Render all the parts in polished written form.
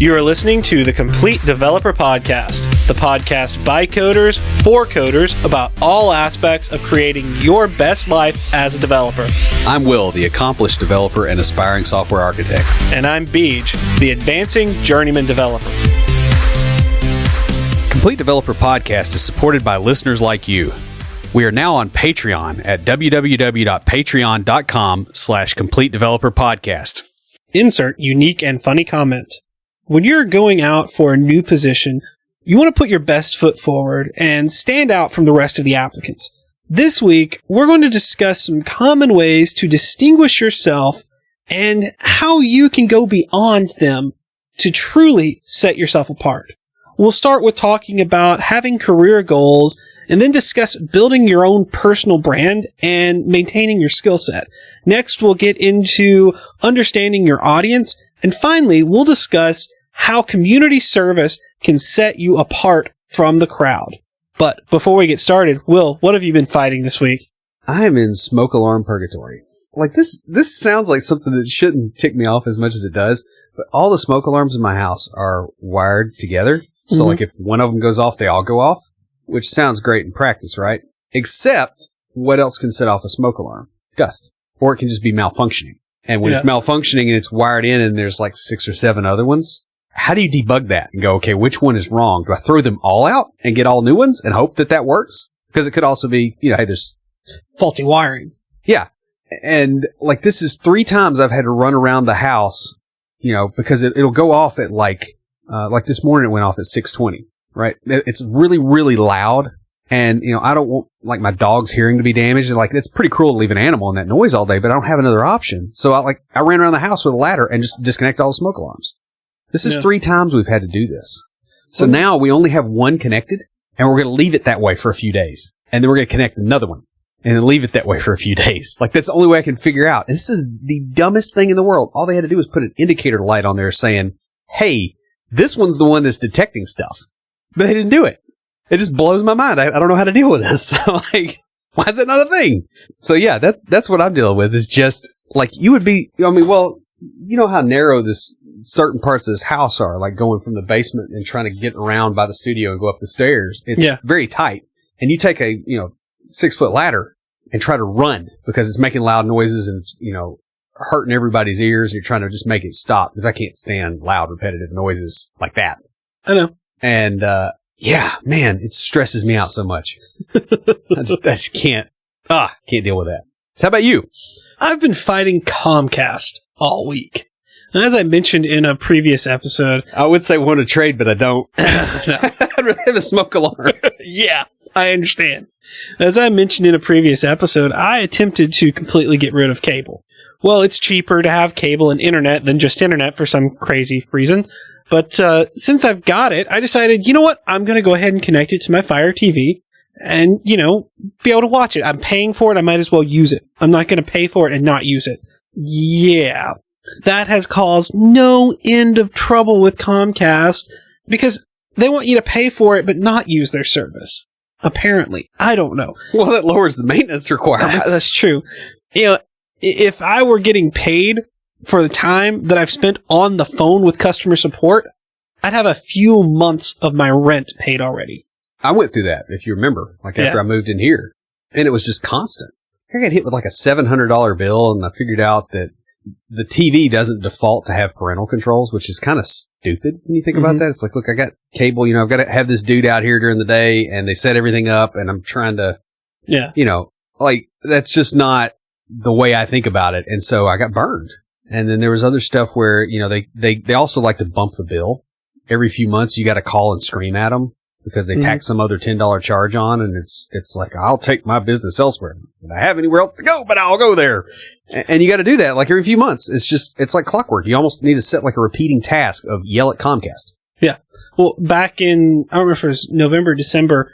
You are listening to the Complete Developer Podcast, the podcast by coders, for coders, about all aspects of creating your best life as a developer. I'm Will, the accomplished developer and aspiring software architect. And I'm Beej, the advancing journeyman developer. Complete Developer Podcast is supported by listeners like you. We are now on Patreon at www.patreon.com/Complete Developer Podcast. Insert unique and funny comment. When you're going out for a new position, you want to put your best foot forward and stand out from the rest of the applicants. This week, we're going to discuss some common ways to distinguish yourself and how you can go beyond them to truly set yourself apart. We'll start with talking about having career goals and then discuss building your own personal brand and maintaining your skill set. Next, we'll get into understanding your audience. And finally, we'll discuss how community service can set you apart from the crowd. But before we get started, Will, what have you been fighting this week? I am in smoke alarm purgatory. Like this sounds like something that shouldn't tick me off as much as it does, but all the smoke alarms in my house are wired together. So like if one of them goes off, they all go off, which sounds great in practice, right? Except what else can set off a smoke alarm? Dust. Or it can just be malfunctioning. And when it's malfunctioning and it's wired in and there's like 6 or 7 other ones, how do you debug that and go, okay, which one is wrong? Do I throw them all out and get all new ones and hope that that works? Because it could also be, hey, there's faulty wiring. Yeah. And like this is 3 times I've had to run around the house, because it'll go off at like this morning it went off at 6:20, right? It's really, really loud. And, I don't want like my dog's hearing to be damaged. And like, it's pretty cruel to leave an animal in that noise all day, but I don't have another option. So I ran around the house with a ladder and just disconnected all the smoke alarms. This is 3 times we've had to do this. So now we only have one connected and we're going to leave it that way for a few days. And then we're going to connect another one and then leave it that way for a few days. Like that's the only way I can figure out. And this is the dumbest thing in the world. All they had to do was put an indicator light on there saying, hey, this one's the one that's detecting stuff. But they didn't do it. It just blows my mind. I don't know how to deal with this. So like, why is it not a thing? So yeah, that's what I'm dealing with is just like you would be, you know how narrow this certain parts of this house are, like going from the basement and trying to get around by the studio and go up the stairs. It's very tight. And you take a, 6-foot ladder and try to run because it's making loud noises and it's, hurting everybody's ears. You're trying to just make it stop because I can't stand loud, repetitive noises like that. I know. And, yeah, man, it stresses me out so much. I just can't deal with that. So how about you? I've been fighting Comcast all week. And as I mentioned in a previous episode, I would say want to trade, but I don't. I'd rather have a smoke alarm. Yeah, I understand. As I mentioned in a previous episode, I attempted to completely get rid of cable. Well, it's cheaper to have cable and internet than just internet for some crazy reason. But since I've got it, I decided, you know what? I'm going to go ahead and connect it to my Fire TV and, be able to watch it. I'm paying for it. I might as well use it. I'm not going to pay for it and not use it. Yeah, that has caused no end of trouble with Comcast because they want you to pay for it but not use their service. Apparently. I don't know. Well, that lowers the maintenance requirements. That's true. If I were getting paid for the time that I've spent on the phone with customer support, I'd have a few months of my rent paid already. I went through that, if you remember, after I moved in here, and it was just constant. I got hit with like a $700 bill, and I figured out that the TV doesn't default to have parental controls, which is kind of stupid when you think about that. It's like, look, I got cable, I've got to have this dude out here during the day, and they set everything up, and I'm trying to, that's just not the way I think about it. And so I got burned. And then there was other stuff where, they also like to bump the bill. Every few months, you got to call and scream at them because they tack some other $10 charge on. And it's like, I'll take my business elsewhere. I have anywhere else to go, but I'll go there. And you got to do that like every few months. It's like clockwork. You almost need to set like a repeating task of yell at Comcast. Yeah. Well, back in, I don't remember if it was November, December,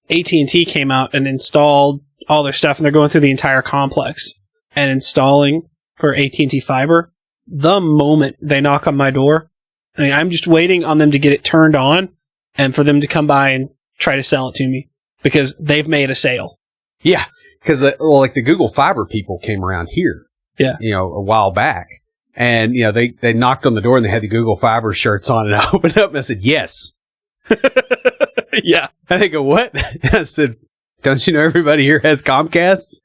AT&T came out and installed all their stuff, and they're going through the entire complex and installing for AT&T fiber. The moment they knock on my door, I'm just waiting on them to get it turned on and for them to come by and try to sell it to me because they've made a sale. Yeah, because the Google Fiber people came around here, a while back, And, they knocked on the door and they had the Google Fiber shirts on, and I opened up and I said, yes. Yeah. And they go, what? And I said, don't you know everybody here has Comcast?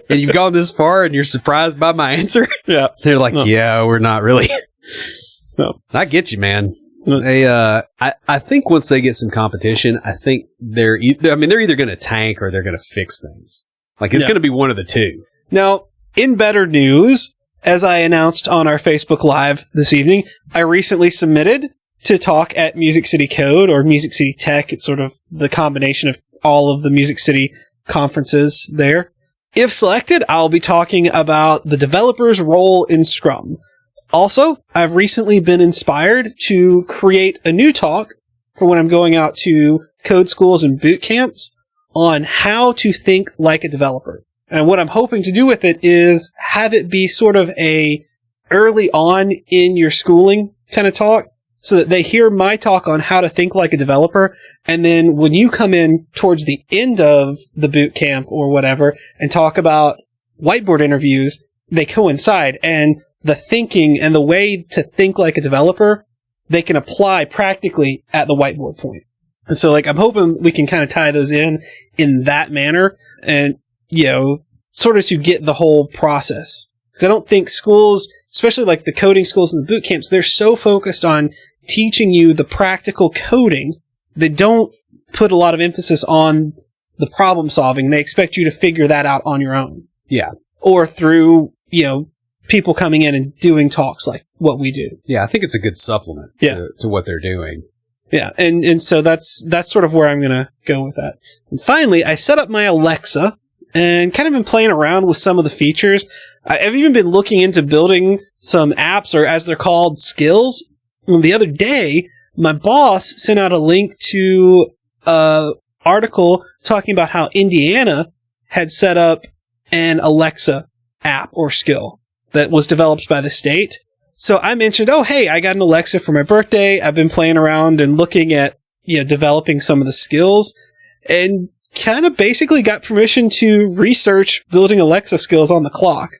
And you've gone this far and you're surprised by my answer? Yeah. They're like, yeah, we're not really. No. I get you, man. They, I think once they get some competition, I think they're either going to tank or they're going to fix things. Like, it's going to be one of the two. Now, in better news, as I announced on our Facebook Live this evening, I recently submitted to talk at Music City Code or Music City Tech. It's sort of the combination of all of the Music City conferences there. If selected, I'll be talking about the developer's role in Scrum. Also, I've recently been inspired to create a new talk for when I'm going out to code schools and boot camps on how to think like a developer. And what I'm hoping to do with it is have it be sort of a early on in your schooling kind of talk, so that they hear my talk on how to think like a developer. And then when you come in towards the end of the boot camp or whatever and talk about whiteboard interviews, they coincide. And the thinking and the way to think like a developer, they can apply practically at the whiteboard point. And so, I'm hoping we can kind of tie those in that manner and, sort of to get the whole process. Because I don't think schools, especially like the coding schools and the boot camps, they're so focused on teaching you the practical coding. They don't put a lot of emphasis on the problem solving. They expect you to figure that out on your own. Yeah. Or through, people coming in and doing talks like what we do. Yeah, I think it's a good supplement to what they're doing. Yeah, and so that's sort of where I'm going to go with that. And finally, I set up my Alexa and kind of been playing around with some of the features. I've even been looking into building some apps, or as they're called, skills. And the other day, my boss sent out a link to an article talking about how Indiana had set up an Alexa app or skill that was developed by the state. So I mentioned, oh, hey, I got an Alexa for my birthday. I've been playing around and looking at, developing some of the skills, and kind of basically got permission to research building Alexa skills on the clock.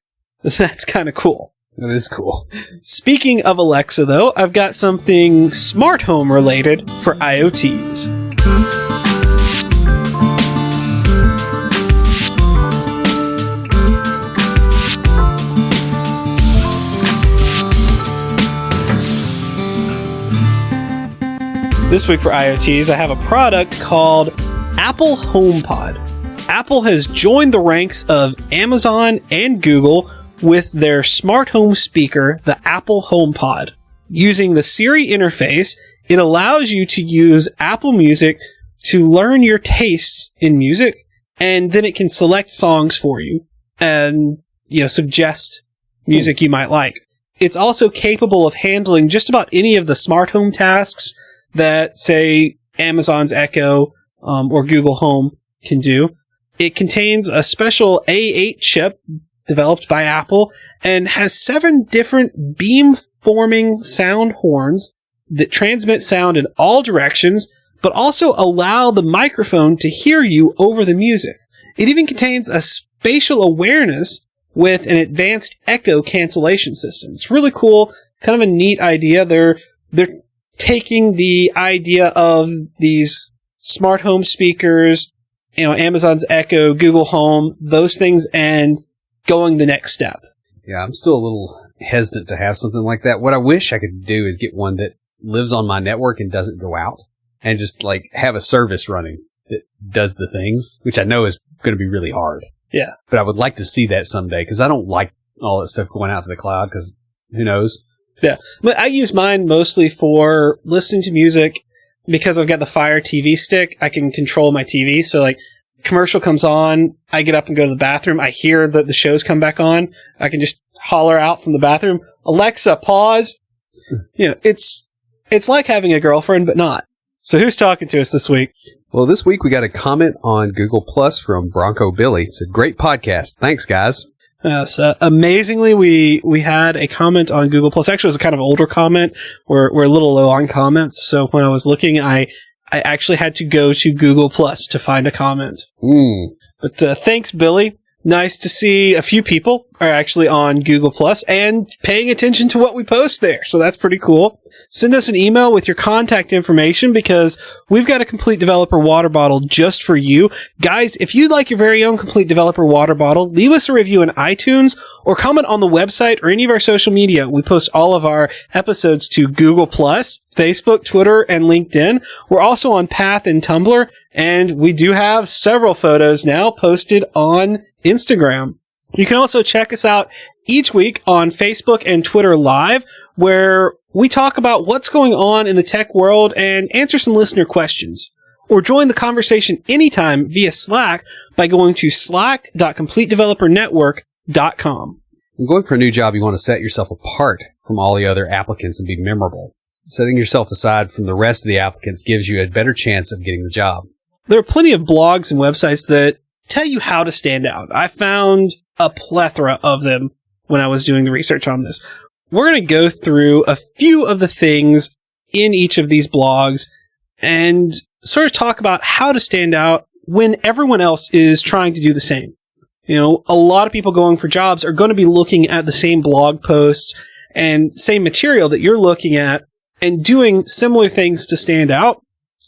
That's kind of cool. That is cool. Speaking of Alexa, though, I've got something smart home related for IoTs. This week for IoTs, I have a product called Apple HomePod. Apple has joined the ranks of Amazon and Google with their smart home speaker, the Apple HomePod. Using the Siri interface, it allows you to use Apple Music to learn your tastes in music, and then it can select songs for you and, suggest music you might like. It's also capable of handling just about any of the smart home tasks that, say, Amazon's Echo or Google Home can do. It contains a special A8 chip developed by Apple and has 7 different beam-forming sound horns that transmit sound in all directions, but also allow the microphone to hear you over the music. It even contains a spatial awareness with an advanced echo cancellation system. It's really cool, kind of a neat idea. They're taking the idea of these smart home speakers, Amazon's Echo, Google Home, those things, and going the next step. Yeah, I'm still a little hesitant to have something like that. What I wish I could do is get one that lives on my network and doesn't go out, and just have a service running that does the things, which I know is going to be really hard. Yeah. But I would like to see that someday, because I don't like all that stuff going out to the cloud, because who knows? Yeah. But I use mine mostly for listening to music. Because I've got the Fire TV stick, I can control my TV. So, commercial comes on, I get up and go to the bathroom. I hear that the shows come back on. I can just holler out from the bathroom, Alexa, pause. It's like having a girlfriend, but not. So who's talking to us this week? Well, this week we got a comment on Google Plus from Bronco Billy. It said, great podcast. Thanks, guys. So amazingly, we had a comment on Google Plus. Actually, it was a kind of older comment. We're a little low on comments. So when I was looking, I actually had to go to Google Plus to find a comment. But thanks, Billy. Nice to see a few people are actually on Google Plus and paying attention to what we post there. So that's pretty cool. Send us an email with your contact information because we've got a Complete Developer water bottle just for you. Guys, if you'd like your very own Complete Developer water bottle, leave us a review in iTunes or comment on the website or any of our social media. We post all of our episodes to Google Plus, Facebook, Twitter, and LinkedIn. We're also on Path and Tumblr, and we do have several photos now posted on Instagram. You can also check us out each week on Facebook and Twitter Live, where we talk about what's going on in the tech world and answer some listener questions. Or join the conversation anytime via Slack by going to slack.completedevelopernetwork.com. When going for a new job, you want to set yourself apart from all the other applicants and be memorable. Setting yourself aside from the rest of the applicants gives you a better chance of getting the job. There are plenty of blogs and websites that tell you how to stand out. I found a plethora of them when I was doing the research on this. We're going to go through a few of the things in each of these blogs and sort of talk about how to stand out when everyone else is trying to do the same. You know, a lot of people going for jobs are going to be looking at the same blog posts and same material that you're looking at and doing similar things to stand out.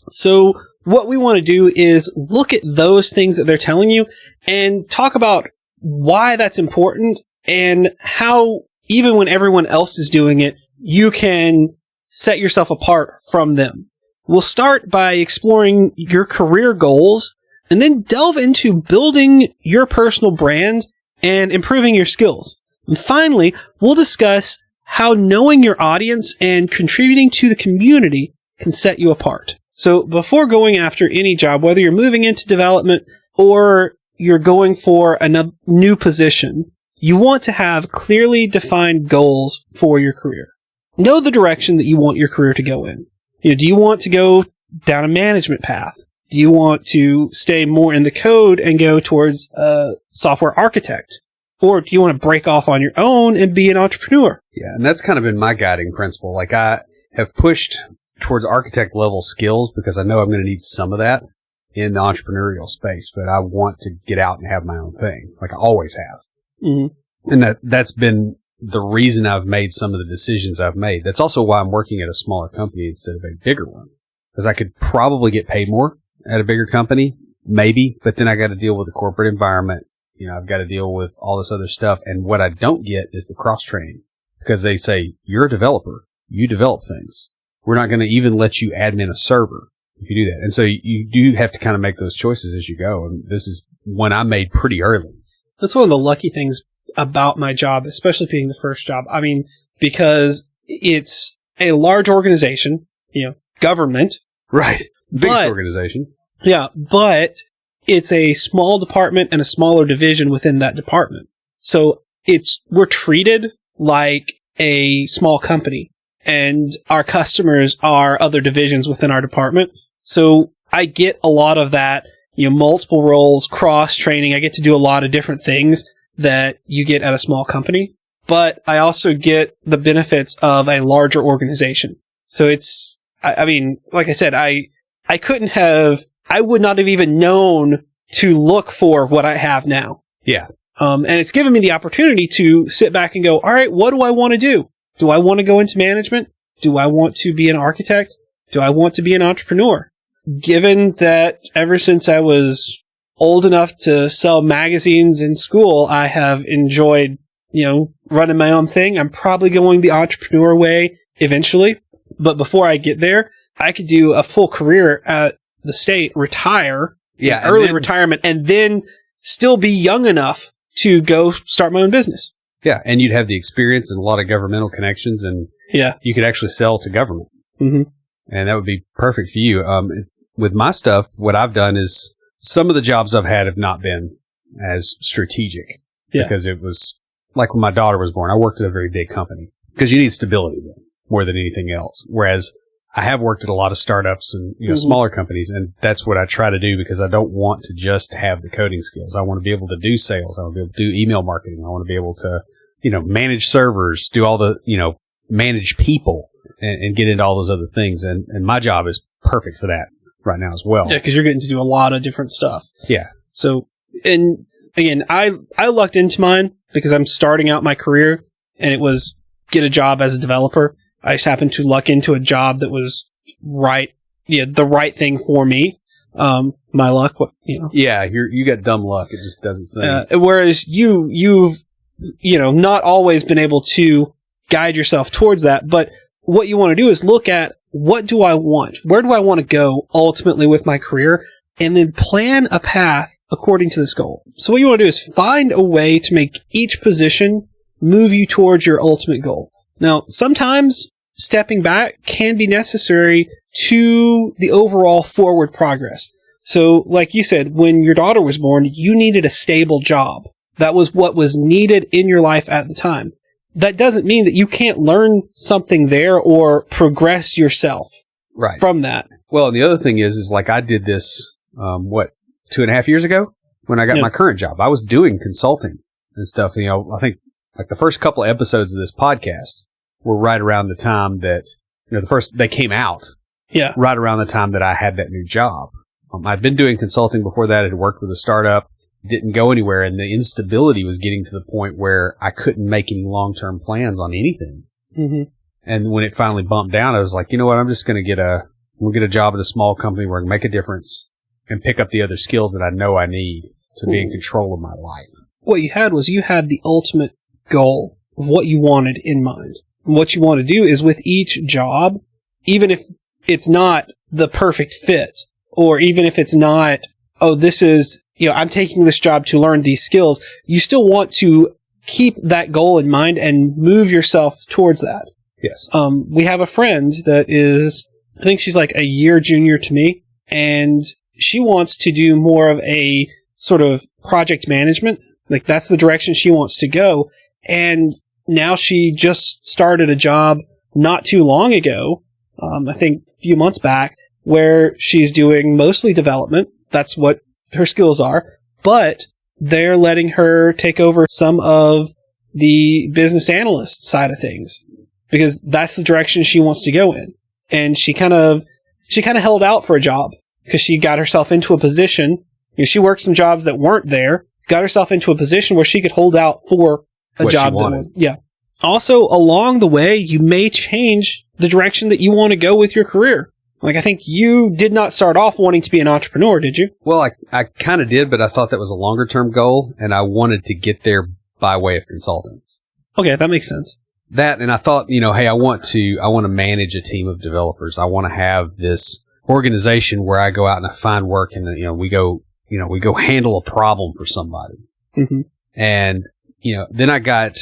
So what we want to do is look at those things that they're telling you and talk about why that's important and how, even when everyone else is doing it, you can set yourself apart from them. We'll start by exploring your career goals and then delve into building your personal brand and improving your skills. And finally, we'll discuss how knowing your audience and contributing to the community can set you apart. So before going after any job, whether you're moving into development or you're going for a new position, you want to have clearly defined goals for your career. Know the direction that you want your career to go in. You know, do you want to go down a management path? Do you want to stay more in the code and go towards a software architect? Or do you want to break off on your own and be an entrepreneur? Yeah, and that's kind of been my guiding principle. Like, I have pushed towards architect level skills because I know I'm going to need some of that in the entrepreneurial space, but I want to get out and have my own thing, like I always have. Mm-hmm. And that's been the reason I've made some of the decisions I've made. That's also why I'm working at a smaller company instead of a bigger one, because I could probably get paid more at a bigger company, maybe, but then I got to deal with the corporate environment. You know, I've got to deal with all this other stuff. And what I don't get is the cross training, because they say, you're a developer, you develop things. We're not going to even let you admin a server if you do that. And so you do have to kind of make those choices as you go. And this is one I made pretty early. That's one of the lucky things about my job, especially being the first job. I mean, because it's a large organization, you know, government. Right. Biggest organization. Yeah. But it's a small department and a smaller division within that department. So we're treated like a small company, and our customers are other divisions within our department. So I get a lot of that, you know, multiple roles, cross training. I get to do a lot of different things that you get at a small company, but I also get the benefits of a larger organization. So I mean, like I said, I would not have even known to look for what I have now. Yeah. And it's given me the opportunity to sit back and go, all right, what do I want to do? Do I want to go into management? Do I want to be an architect? Do I want to be an entrepreneur? Given that ever since I was old enough to sell magazines in school, I have enjoyed, you know, running my own thing. I'm probably going the entrepreneur way eventually. But before I get there, I could do a full career at the state, retire, early retirement, and then still be young enough to go start my own business. Yeah, and you'd have the experience and a lot of governmental connections, and you could actually sell to government. Mm-hmm. And that would be perfect for you. With my stuff, what I've done is some of the jobs I've had have not been as strategic. Yeah. Because it was like when my daughter was born, I worked at a very big company because you need stability more than anything else. Whereas I have worked at a lot of startups and smaller companies, and that's what I try to do because I don't want to just have the coding skills. I want to be able to do sales. I want to be able to do email marketing. I want to be able to, manage servers, do all the, manage people and get into all those other things. And my job is perfect for that right now as well. Yeah, because you're getting to do a lot of different stuff. Yeah. So, and again, I lucked into mine because I'm starting out my career, and it was get a job as a developer. I just happened to luck into a job that was the right thing for me. My luck, Yeah, you got dumb luck. It just does its thing. Whereas you've not always been able to guide yourself towards that. But what you want to do is look at, what do I want? Where do I want to go ultimately with my career? And then plan a path according to this goal. So what you want to do is find a way to make each position move you towards your ultimate goal. Now, sometimes stepping back can be necessary to the overall forward progress. So, like you said, when your daughter was born, you needed a stable job. That was what was needed in your life at the time. That doesn't mean that you can't learn something there or progress yourself from that. Well, and the other thing is like I did this, 2.5 years ago when I got my current job. I was doing consulting and stuff. I think like the first couple of episodes of this podcast were right around the time that, they came out. Yeah. Right around the time that I had that new job. I'd been doing consulting before that. I'd worked with a startup, didn't go anywhere, and the instability was getting to the point where I couldn't make any long-term plans on anything. Mm-hmm. And when it finally bumped down, I was like, you know what? I'm just going to get a job at a small company where I can make a difference and pick up the other skills that I know I need to be in control of my life. What you had the ultimate goal of what you wanted in mind. And what you want to do is with each job, even if it's not the perfect fit, or even if it's not, this is, I'm taking this job to learn these skills, you still want to keep that goal in mind and move yourself towards that. Yes. We have a friend that is, I think she's like a year junior to me, and she wants to do more of a sort of project management. Like that's the direction she wants to go. And now she just started a job not too long ago, I think a few months back, where she's doing mostly development. That's what her skills are. But they're letting her take over some of the business analyst side of things because that's the direction she wants to go in. And she kind of held out for a job because she got herself into a position. She worked some jobs that weren't there, got herself into a position where she could hold out for a job that was, Also, along the way, you may change the direction that you want to go with your career. Like, I think you did not start off wanting to be an entrepreneur, did you? Well, I kind of did, but I thought that was a longer term goal, and I wanted to get there by way of consulting. Okay, that makes sense. That, and I thought, hey, I want to manage a team of developers. I want to have this organization where I go out and I find work, and we go handle a problem for somebody. Mm-hmm. And then I got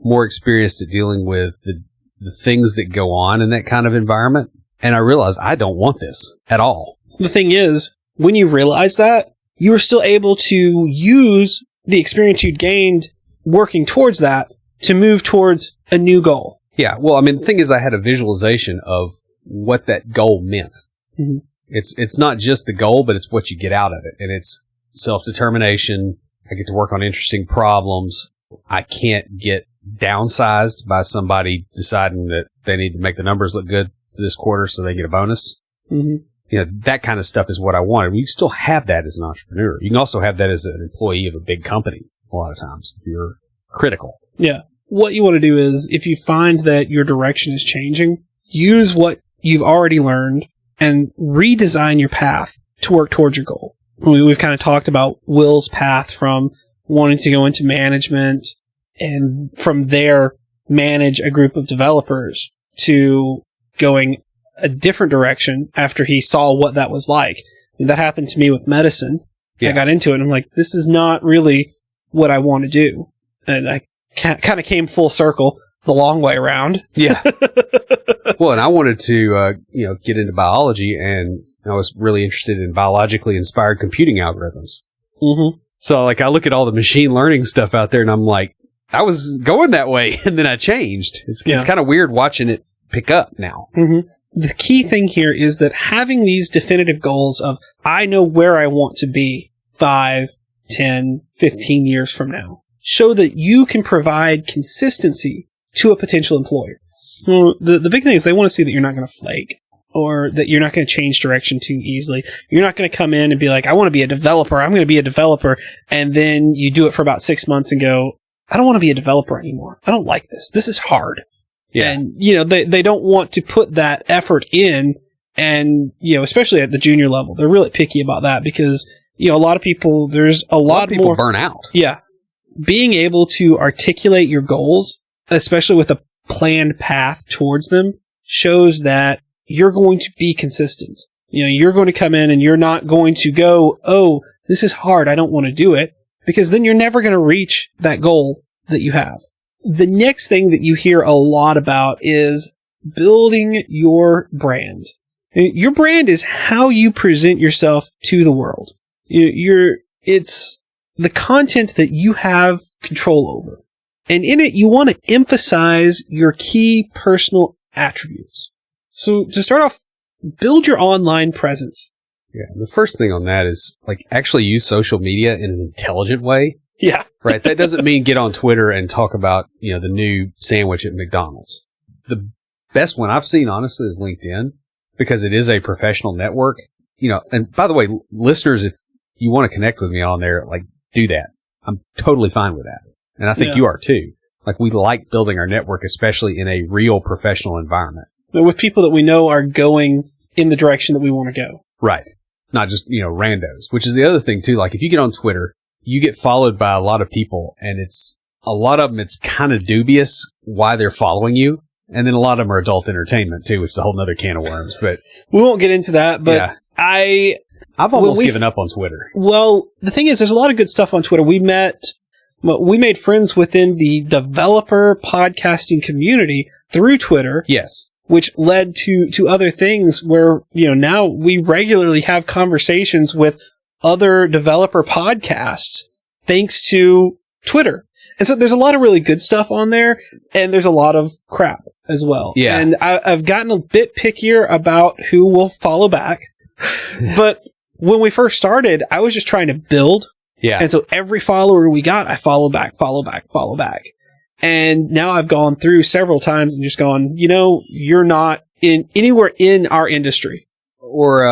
more experienced at dealing with the things that go on in that kind of environment. And I realized I don't want this at all. The thing is, when you realize that, you were still able to use the experience you'd gained working towards that to move towards a new goal. Yeah. Well, I mean, the thing is, I had a visualization of what that goal meant. Mm-hmm. It's not just the goal, but it's what you get out of it. And it's self-determination. I get to work on interesting problems. I can't get downsized by somebody deciding that they need to make the numbers look good for this quarter so they get a bonus. Mm-hmm. That kind of stuff is what I wanted. You still have that as an entrepreneur. You can also have that as an employee of a big company a lot of times if you're critical. Yeah. What you want to do is, if you find that your direction is changing, use what you've already learned and redesign your path to work towards your goal. We've kind of talked about Will's path from wanting to go into management and from there manage a group of developers to going a different direction after he saw what that was like. And that happened to me with medicine. Yeah. I got into it and I'm like, this is not really what I want to do. And I kind of came full circle the long way around. Yeah. Well, and I wanted to, get into biology, and I was really interested in biologically inspired computing algorithms. Mm-hmm. So, I look at all the machine learning stuff out there, and I'm like, I was going that way, and then I changed. It's kind of weird watching it pick up now. Mm-hmm. The key thing here is that having these definitive goals of, I know where I want to be 5, 10, 15 years from now, show that you can provide consistency to a potential employer. Well, the big thing is they want to see that you're not going to flake, or that you're not going to change direction too easily. You're not going to come in and be like, I want to be a developer. I'm going to be a developer. And then you do it for about 6 months and go, I don't want to be a developer anymore. I don't like this. This is hard. Yeah. And, they don't want to put that effort in. And, especially at the junior level, they're really picky about that because, a lot of people, there's a lot of people more burn out. Yeah. Being able to articulate your goals, especially with a planned path towards them, shows that you're going to be consistent. You're going to come in and you're not going to go, oh, this is hard, I don't want to do it, because then you're never going to reach that goal that you have. The next thing that you hear a lot about is building your brand. Your brand is how you present yourself to the world. It's the content that you have control over. And in it, you want to emphasize your key personal attributes. So to start off, build your online presence. Yeah. The first thing on that is actually use social media in an intelligent way. Yeah. Right. That doesn't mean get on Twitter and talk about, the new sandwich at McDonald's. The best one I've seen, honestly, is LinkedIn because it is a professional network. And by the way, listeners, if you want to connect with me on there, do that. I'm totally fine with that. And I think you are too. We like building our network, especially in a real professional environment. With people that we know are going in the direction that we want to go. Right. Not just, randos, which is the other thing too. If you get on Twitter, you get followed by a lot of people and a lot of them, it's kind of dubious why they're following you. And then a lot of them are adult entertainment too, which is a whole nother can of worms, but we won't get into that. But yeah. I've almost given up on Twitter. Well, the thing is, there's a lot of good stuff on Twitter. We made friends within the developer podcasting community through Twitter. Yes. Which led to other things where, now we regularly have conversations with other developer podcasts thanks to Twitter. And so there's a lot of really good stuff on there, and there's a lot of crap as well. Yeah. And I've gotten a bit pickier about who will follow back. But when we first started, I was just trying to build. Yeah. And so every follower we got, I follow back. And now I've gone through several times and just gone, you're not in anywhere in our industry. Or,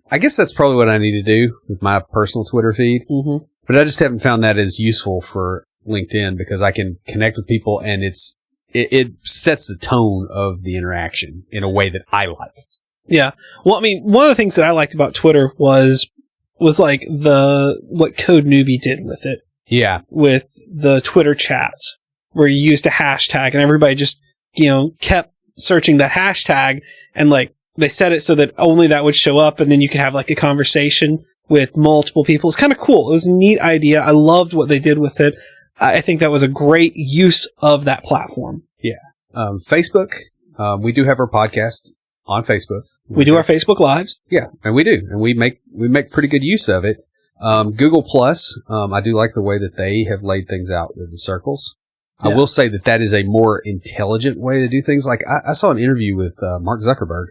I guess that's probably what I need to do with my personal Twitter feed. Mm-hmm. But I just haven't found that as useful for LinkedIn because I can connect with people and it sets the tone of the interaction in a way that I like. Yeah. Well, I mean, one of the things that I liked about Twitter was what Code Newbie did with it. Yeah. With the Twitter chats where you used a hashtag and everybody just, kept searching that hashtag and they set it so that only that would show up and then you could have a conversation with multiple people. It's kind of cool. It was a neat idea. I loved what they did with it. I think that was a great use of that platform. Yeah. Facebook. We do have our podcast on Facebook. We do our Facebook Lives. Yeah, and we do. And we make pretty good use of it. Google Plus, I do like the way that they have laid things out with the circles. Yeah. I will say that is a more intelligent way to do things. I saw an interview with Mark Zuckerberg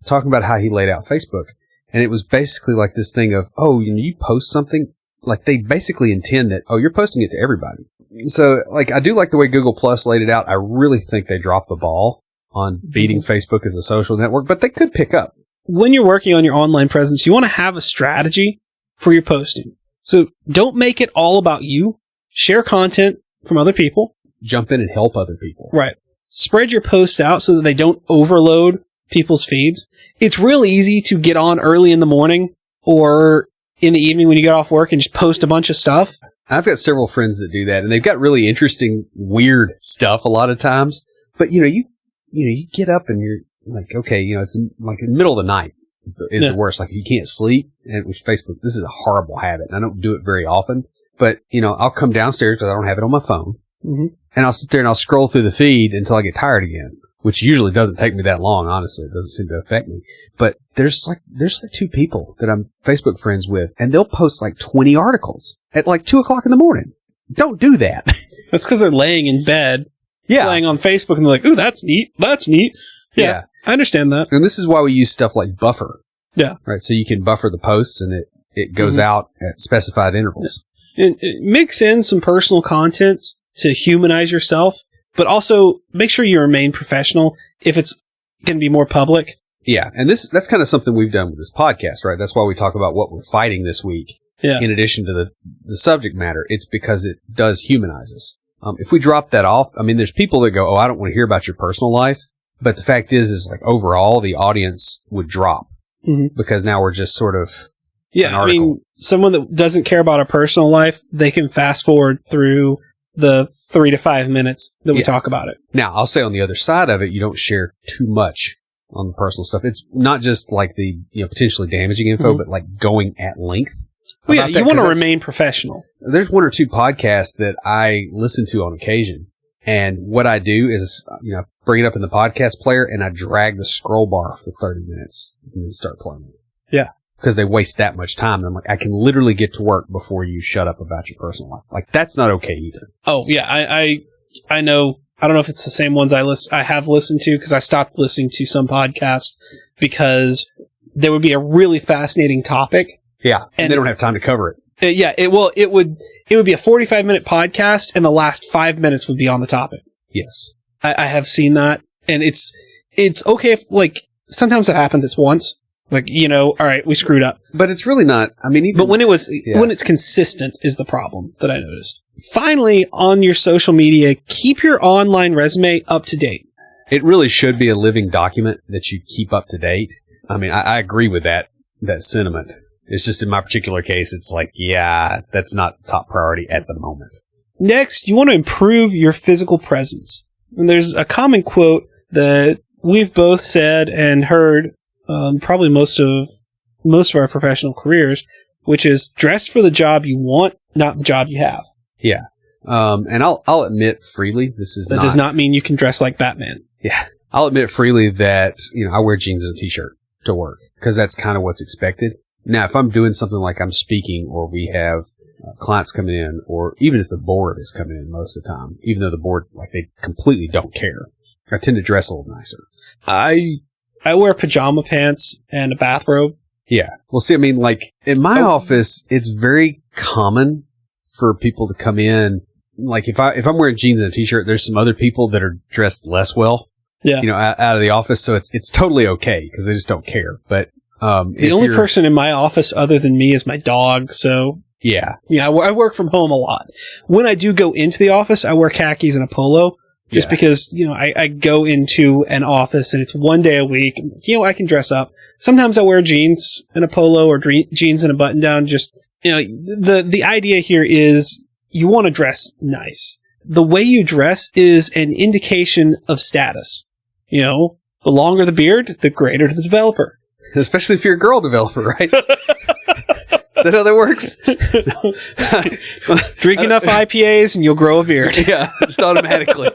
talking about how he laid out Facebook. And it was basically this thing of, you post something, they basically intend that, you're posting it to everybody. So, I do like the way Google Plus laid it out. I really think they dropped the ball on beating Facebook as a social network, but they could pick up. When you're working on your online presence, you want to have a strategy for your posting. So don't make it all about you. Share content from other people. Jump in and help other people. Right. Spread your posts out so that they don't overload people's feeds. It's real easy to get on early in the morning or in the evening when you get off work and just post a bunch of stuff. I've got several friends that do that, and they've got really interesting, weird stuff a lot of times. But, you get up and you're okay, it's in the middle of the night is the worst. You can't sleep, and with Facebook, this is a horrible habit, and I don't do it very often. But, I'll come downstairs because I don't have it on my phone, and I'll sit there and I'll scroll through the feed until I get tired again, which usually doesn't take me that long, honestly. It doesn't seem to affect me. But there's two people that I'm Facebook friends with, and they'll post 20 articles at 2:00 in the morning. Don't do that. That's because they're laying in bed. Yeah. Playing on Facebook and they're like, ooh, that's neat. That's neat. Yeah. I understand that. And this is why we use stuff like Buffer. Yeah. Right. So you can buffer the posts and it goes out at specified intervals. Yeah. And mix in some personal content to humanize yourself, but also make sure you remain professional if it's going to be more public. Yeah. And that's kind of something we've done with this podcast, right? That's why we talk about what we're fighting this week. Yeah. In addition to the subject matter, it's because it does humanize us. If we drop that off, I mean, there's people that go, oh, I don't want to hear about your personal life. But the fact is like overall, the audience would drop because now we're just sort of I mean, someone that doesn't care about a personal life, they can fast forward through the 3 to 5 minutes that we talk about it. Now, I'll say on the other side of it, you don't share too much on the personal stuff. It's not just like the potentially damaging info, but like going at length. Well, yeah, you want to remain professional. There's 1 or 2 podcasts that I listen to on occasion. And what I do is, bring it up in the podcast player and I drag the scroll bar for 30 minutes and then start playing it. Yeah. Because they waste that much time. And I'm like, I can literally get to work before you shut up about your personal life. Like, that's not okay either. Oh, yeah. I know. I don't know if it's the same ones I have listened to because I stopped listening to some podcasts because there would be a really fascinating topic. Yeah. And they don't have time to cover it. It would be a 45-minute podcast and the last 5 minutes would be on the topic. Yes. I have seen that. And it's okay if, like, sometimes it happens. It's once. Like, all right, we screwed up. But it's really not, I mean, even... But when it's consistent is the problem that I noticed. Finally, on your social media, keep your online resume up to date. It really should be a living document that you keep up to date. I mean, I agree with that sentiment. It's just in my particular case, it's like, yeah, that's not top priority at the moment. Next, you want to improve your physical presence. And there's a common quote that we've both said and heard probably most of our professional careers, which is dress for the job you want, not the job you have. Yeah. And I'll admit freely, that does not mean you can dress like Batman. Yeah. I'll admit freely that, I wear jeans and a t-shirt to work because that's kind of what's expected. Now, if I'm doing something like I'm speaking or we have clients coming in, or even if the board is coming in most of the time, even though the board, like, they completely don't care, I tend to dress a little nicer. I wear pajama pants and a bathrobe. Yeah. Well, see, I mean, like, in my office, it's very common for people to come in. Like, if I'm wearing jeans and a t-shirt, there's some other people that are dressed less well. Yeah. Out of the office. So it's totally okay because they just don't care. But the only person in my office other than me is my dog. So yeah, I work from home a lot. When I do go into the office, I wear khakis and a polo. Just because, I go into an office and it's 1 day a week. I can dress up. Sometimes I wear jeans and a polo or jeans and a button down. Just, the idea here is you want to dress nice. The way you dress is an indication of status. The longer the beard, the greater the developer. Especially if you're a girl developer, right? Is that how that works? Drink enough IPAs and you'll grow a beard. Yeah, just automatically.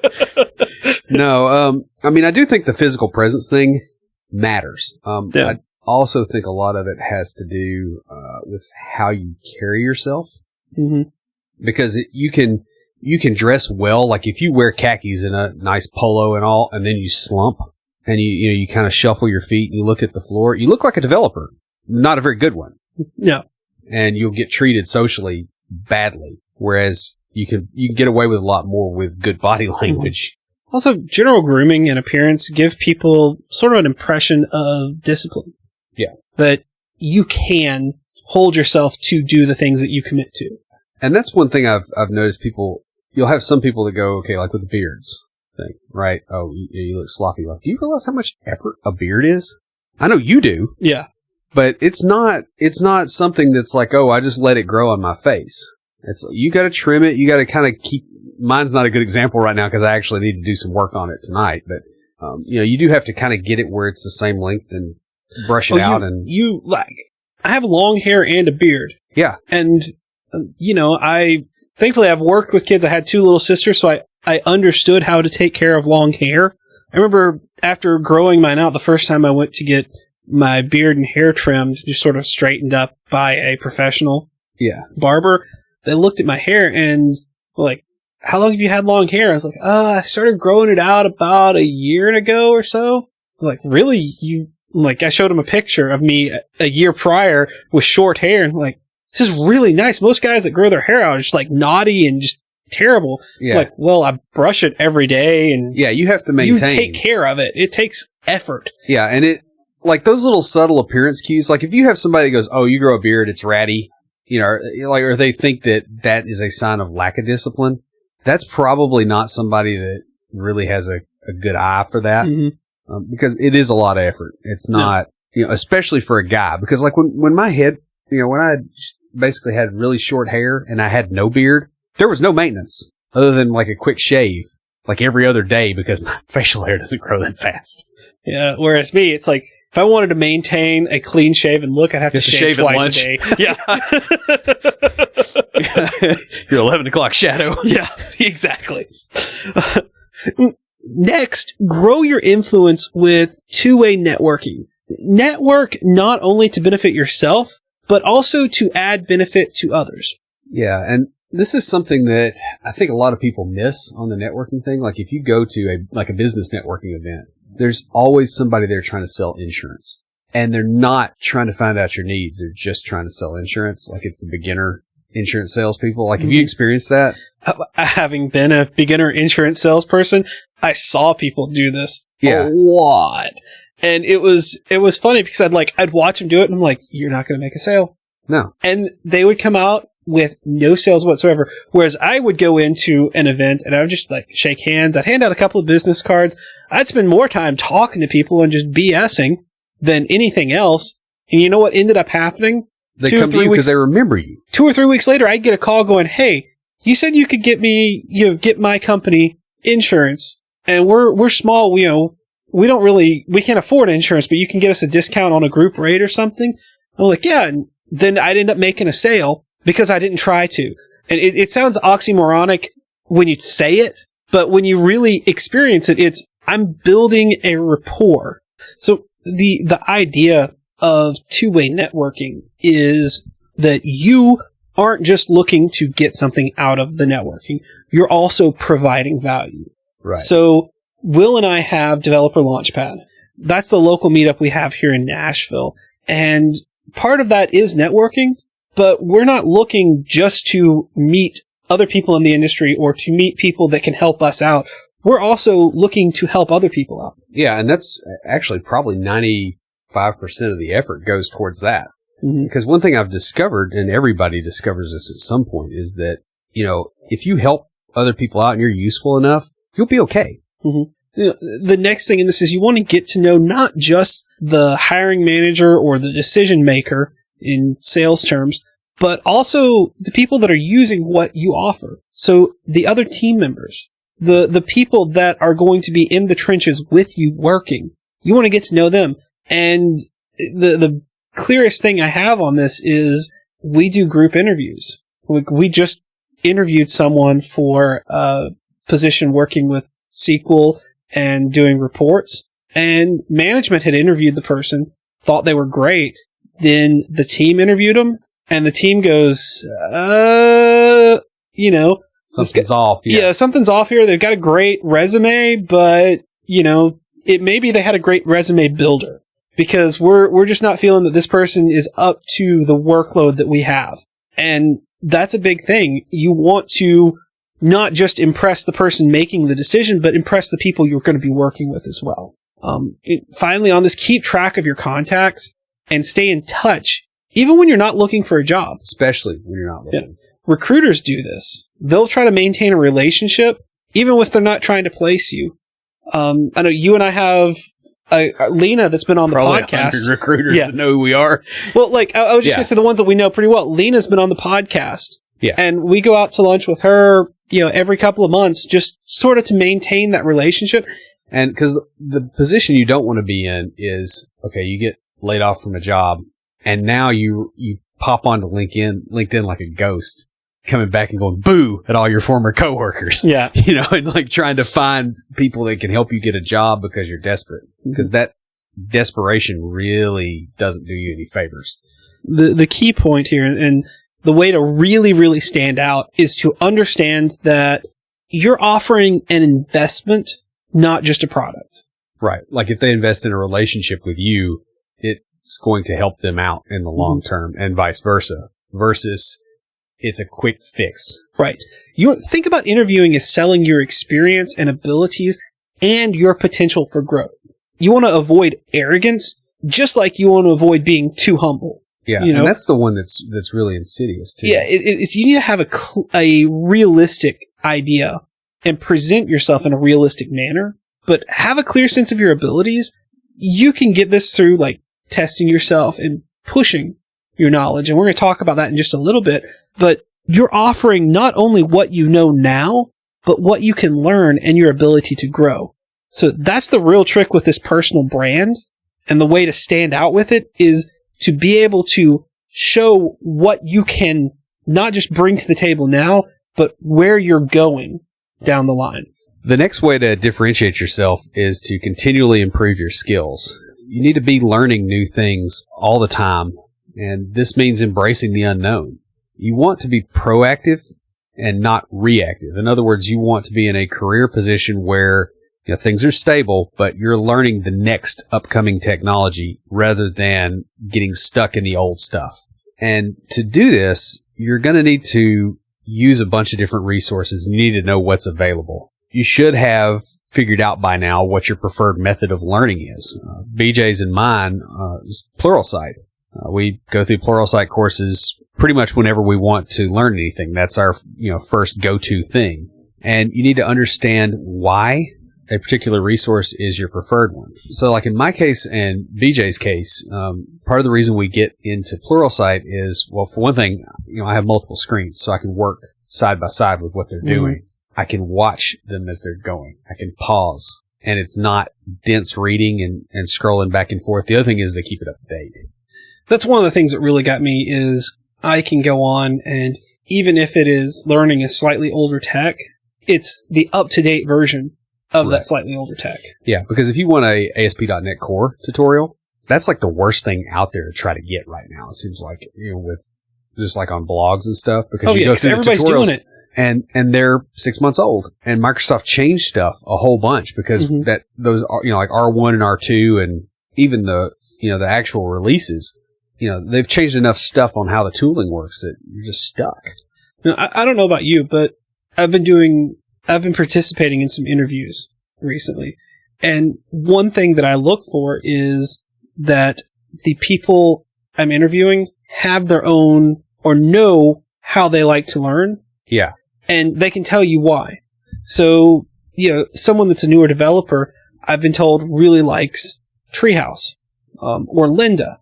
No, I mean, I do think the physical presence thing matters. I also think a lot of it has to do with how you carry yourself. Mm-hmm. Because you can dress well. Like if you wear khakis and a nice polo and all, and then you slump and you kind of shuffle your feet and you look at the floor, you look like a developer, not a very good one. Yeah. And you'll get treated socially badly. Whereas you can get away with a lot more with good body language. Also, general grooming and appearance give people sort of an impression of discipline. Yeah. That you can hold yourself to do the things that you commit to. And that's one thing I've noticed people, you'll have some people that go, okay, like with the beards thing, right? Oh, you look sloppy. Like, do you realize how much effort a beard is? I know you do. Yeah. But it's not something that's like, oh, I just let it grow on my face. It's, you got to trim it. You got to kind of keep, mine's not a good example right now because I actually need to do some work on it tonight. But, you do have to kind of get it where it's the same length and brush it out. I have long hair and a beard. Yeah. And, thankfully I've worked with kids. I had 2 little sisters, so I understood how to take care of long hair. I remember after growing mine out, the first time I went to get my beard and hair trimmed, just sort of straightened up by a professional barber, they looked at my hair and were like, how long have you had long hair? I was like, I started growing it out about a year ago or so. Like, really? I showed him a picture of me a year prior with short hair and like, this is really nice. Most guys that grow their hair out are just like naughty and just terrible. Yeah. Like, well, I brush it every day and you have to maintain. You take care of it. It takes effort. Yeah. And it, like those little subtle appearance cues, like if you have somebody that goes, oh, you grow a beard, it's ratty, or they think that is a sign of lack of discipline, that's probably not somebody that really has a good eye for that, because it is a lot of effort. It's not, especially for a guy, because like when my head, when I basically had really short hair and I had no beard, there was no maintenance other than like a quick shave, like every other day, because my facial hair doesn't grow that fast. Yeah. Whereas me, it's like, if I wanted to maintain a clean shaven look, I'd have to shave twice a day. Yeah. Your 11 o'clock shadow. Yeah, exactly. Next, grow your influence with two-way networking. Network not only to benefit yourself, but also to add benefit to others. Yeah, and this is something that I think a lot of people miss on the networking thing. Like if you go to a business networking event, there's always somebody there trying to sell insurance. And they're not trying to find out your needs. They're just trying to sell insurance. Like it's the beginner insurance salespeople. Like, have you experienced that? Having been a beginner insurance salesperson, I saw people do this a lot. And it was funny because I'd watch them do it and I'm like, you're not going to make a sale. No. And they would come out with no sales whatsoever. Whereas I would go into an event and I would just shake hands. I'd hand out a couple of business cards. I'd spend more time talking to people and just BSing than anything else. And you know what ended up happening? They come to you because they remember you. 2 or 3 weeks later, I'd get a call going, hey, you said you could get me, get my company insurance, and we're small, we can't afford insurance, but you can get us a discount on a group rate or something. I'm like, yeah. And then I'd end up making a sale because I didn't try to. And it sounds oxymoronic when you say it, but when you really experience it, I'm building a rapport. So the idea of two-way networking is that you aren't just looking to get something out of the networking. You're also providing value. Right. So Will and I have Developer Launchpad. That's the local meetup we have here in Nashville. And part of that is networking, but we're not looking just to meet other people in the industry or to meet people that can help us out. We're also looking to help other people out. Yeah, and that's actually probably 95% of the effort goes towards that. Mm-hmm. Because one thing I've discovered, and everybody discovers this at some point, is that, if you help other people out and you're useful enough, you'll be okay. Mm-hmm. The next thing in this is you want to get to know not just the hiring manager or the decision maker in sales terms, but also the people that are using what you offer. So the other team members, the people that are going to be in the trenches with you working, you want to get to know them. And the clearest thing I have on this is we do group interviews. We just interviewed someone for a position working with SQL and doing reports, and management had interviewed the person, thought they were great. Then the team interviewed them, and the team goes, something's off. Yeah, something's off here. They've got a great resume, but, it maybe they had a great resume builder. Because we're just not feeling that this person is up to the workload that we have. And that's a big thing. You want to not just impress the person making the decision, but impress the people you're going to be working with as well. Finally, on this, keep track of your contacts and stay in touch, even when you're not looking for a job. Especially when you're not looking. Yeah. Recruiters do this. They'll try to maintain a relationship, even if they're not trying to place you. I know you and I have Lena that's been on Probably the podcast. 100 recruiters that know who we are. Well, I was just going to say the ones that we know pretty well. Lena's been on the podcast. Yeah. And we go out to lunch with her, every couple of months, just sort of to maintain that relationship. And because the position you don't want to be in is, okay, you get laid off from a job and now you pop onto LinkedIn like a ghost, coming back and going boo at all your former coworkers. Yeah. And trying to find people that can help you get a job because you're desperate. Because that desperation really doesn't do you any favors. The key point here, and the way to really, really stand out, is to understand that you're offering an investment, not just a product. Right. Like if they invest in a relationship with you, it's going to help them out in the long term, and vice versa, versus it's a quick fix. Right. You think about interviewing as selling your experience and abilities and your potential for growth. You want to avoid arrogance, just like you want to avoid being too humble. Yeah, and that's the one that's really insidious too. Yeah, it's you need to have a realistic idea and present yourself in a realistic manner, but have a clear sense of your abilities, you can get this through like testing yourself and pushing your knowledge. And we're going to talk about that in just a little bit, but you're offering not only what you know now, but what you can learn and your ability to grow. So that's the real trick with this personal brand. And the way to stand out with it is to be able to show what you can not just bring to the table now, but where you're going down the line. The next way to differentiate yourself is to continually improve your skills. You need to be learning new things all the time, and this means embracing the unknown. You want to be proactive and not reactive. In other words, you want to be in a career position where things are stable, but you're learning the next upcoming technology rather than getting stuck in the old stuff. And to do this, you're going to need to use a bunch of different resources. You need to know what's available. You should have figured out by now what your preferred method of learning is. BJ's and mine is Pluralsight. We go through Pluralsight courses pretty much whenever we want to learn anything. That's our first go-to thing. And you need to understand why a particular resource is your preferred one. So like in my case and BJ's case, part of the reason we get into Pluralsight is, well, for one thing, I have multiple screens, so I can work side by side with what they're doing. I can watch them as they're going. I can pause, and it's not dense reading and scrolling back and forth. The other thing is they keep it up to date. That's one of the things that really got me is I can go on, and even if it is learning a slightly older tech, it's the up-to-date version of that slightly older tech. Yeah, because if you want a ASP.NET Core tutorial, that's like the worst thing out there to try to get right now. It seems like, with just like on blogs and stuff, because you go through everybody's the tutorials doing it. and they're 6 months old, and Microsoft changed stuff a whole bunch because that those are, like R1 and R2 and even the actual releases, they've changed enough stuff on how the tooling works that you're just stuck. I don't know about you, but I've been participating in some interviews recently. And one thing that I look for is that the people I'm interviewing have their own or know how they like to learn. Yeah. And they can tell you why. So, someone that's a newer developer, I've been told really likes Treehouse, or Lynda.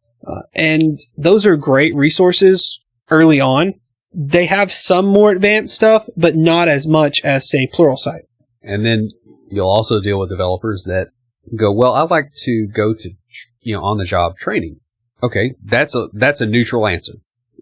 And those are great resources early on. They have some more advanced stuff, but not as much as, say, Pluralsight. And then you'll also deal with developers that go, well, I like to go to, on-the-job training. Okay, that's a neutral answer.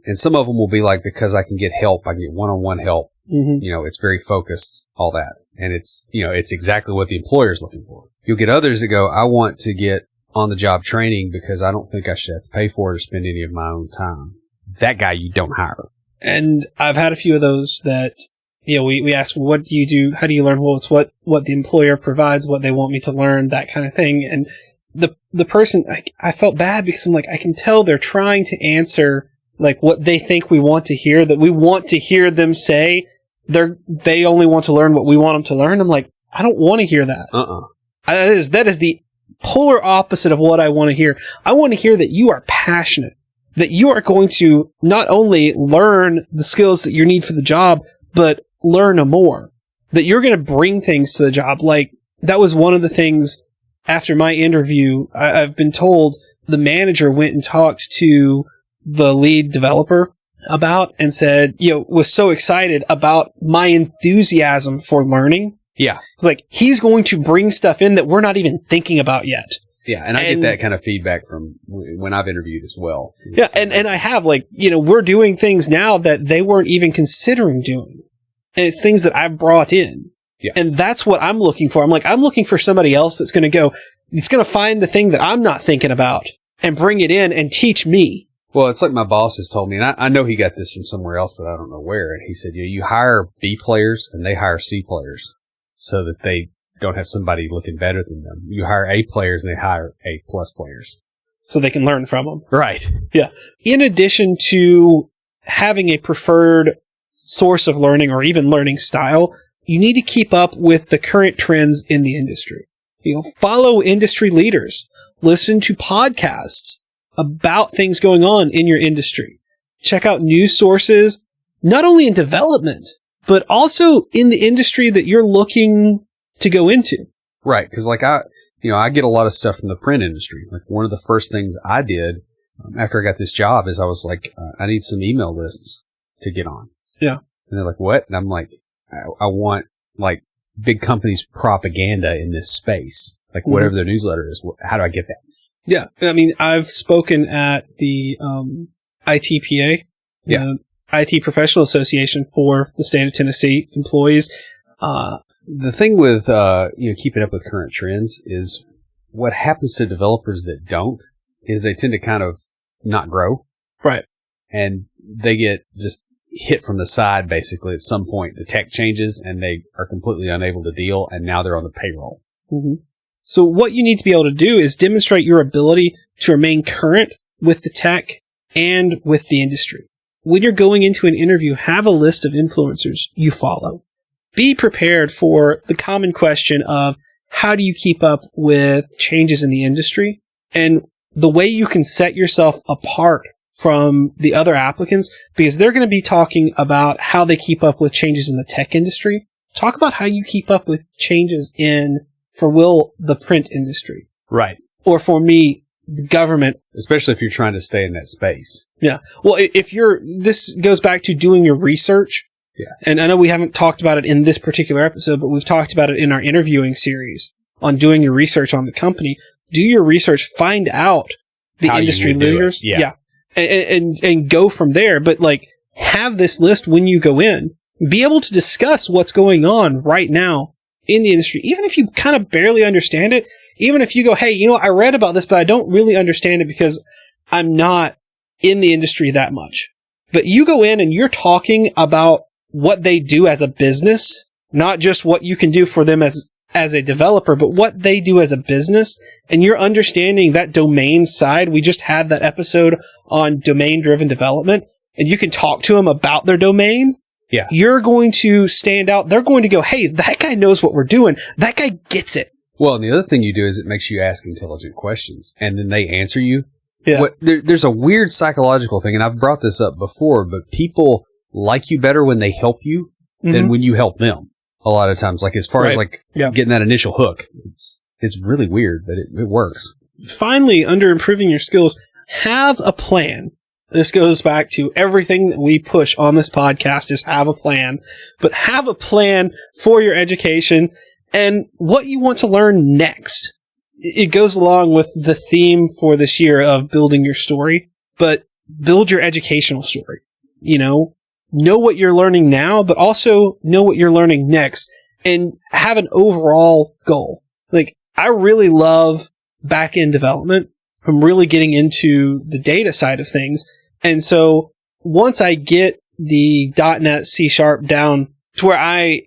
And some of them will be like, because I can get help, I can get one-on-one help. It's very focused, all that. And it's exactly what the employer's looking for. You'll get others that go, I want to get on-the-job training because I don't think I should have to pay for it or spend any of my own time. That guy you don't hire. And I've had a few of those that, we ask, what do you do? How do you learn? Well, it's what the employer provides, what they want me to learn, that kind of thing. And the person, I felt bad because I'm like, I can tell they're trying to answer like what they think we want to hear, that we want to hear them say. They only want to learn what we want them to learn. I'm like, I don't want to hear that. That is the polar opposite of what I want to hear. I want to hear that you are passionate, that you are going to not only learn the skills that you need for the job, but learn more, that you're going to bring things to the job. Like that was one of the things after my interview, I've been told the manager went and talked to the lead developer about and said, was so excited about my enthusiasm for learning. Yeah. It's like, he's going to bring stuff in that we're not even thinking about yet. Yeah. And I get that kind of feedback from when I've interviewed as well. Yeah. And I have we're doing things now that they weren't even considering doing. And it's things that I've brought in. Yeah. And that's what I'm looking for. I'm looking for somebody else that's going to find the thing that I'm not thinking about and bring it in and teach me. Well, it's like my boss has told me, and I know he got this from somewhere else, but I don't know where. And he said, you hire B players and they hire C players so that they don't have somebody looking better than them. You hire A players and they hire A plus players. So they can learn from them. Right. Yeah. In addition to having a preferred source of learning or even learning style, you need to keep up with the current trends in the industry. Follow industry leaders. Listen to podcasts about things going on in your industry. Check out news sources, not only in development, but also in the industry that you're looking to go into. Right. Because like I get a lot of stuff from the print industry. Like one of the first things I did after I got this job is I was like, I need some email lists to get on. Yeah. And they're like, what? And I'm like, I want like big companies' propaganda in this space, like whatever their newsletter is. How do I get that? Yeah. I mean, I've spoken at the ITPA, IT Professional Association for the state of Tennessee employees. The thing with keeping up with current trends is what happens to developers that don't is they tend to kind of not grow. Right. And they get just hit from the side, basically. At some point, the tech changes and they are completely unable to deal, and now they're on the payroll. Mm-hmm. So what you need to be able to do is demonstrate your ability to remain current with the tech and with the industry. When you're going into an interview, have a list of influencers you follow. Be prepared for the common question of how do you keep up with changes in the industry, and the way you can set yourself apart from the other applicants, because they're going to be talking about how they keep up with changes in the tech industry. Talk about how you keep up with changes in, for Will, the print industry. Right. Or for me, the government. Especially if you're trying to stay in that space. Yeah. Well, this goes back to doing your research. Yeah. And I know we haven't talked about it in this particular episode, but we've talked about it in our interviewing series on doing your research on the company. Do your research, find out the how industry leaders. Yeah. And go from there. But like, have this list when you go in. Be able to discuss what's going on right now in the industry, even if you kind of barely understand it. Even if you go, hey, I read about this, but I don't really understand it because I'm not in the industry that much. But you go in and you're talking about what they do as a business, not just what you can do for them as a developer, but what they do as a business, and you're understanding that domain side. We just had that episode on domain-driven development, and you can talk to them about their domain. Yeah. You're going to stand out. They're going to go, hey, that guy knows what we're doing. That guy gets it. Well, and the other thing you do is it makes you ask intelligent questions, and then they answer you. Yeah. There's a weird psychological thing, and I've brought this up before, but people like you better when they help you than when you help them. A lot of times, like as far as like getting that initial hook, it's really weird, but it works. Finally, under improving your skills, have a plan. This goes back to everything that we push on this podcast is have a plan, but have a plan for your education and what you want to learn next. It goes along with the theme for this year of building your story, but build your educational story. Know what you're learning now, but also know what you're learning next and have an overall goal. Like, I really love back-end development. I'm really getting into the data side of things. And so once I get the .NET C# down to where I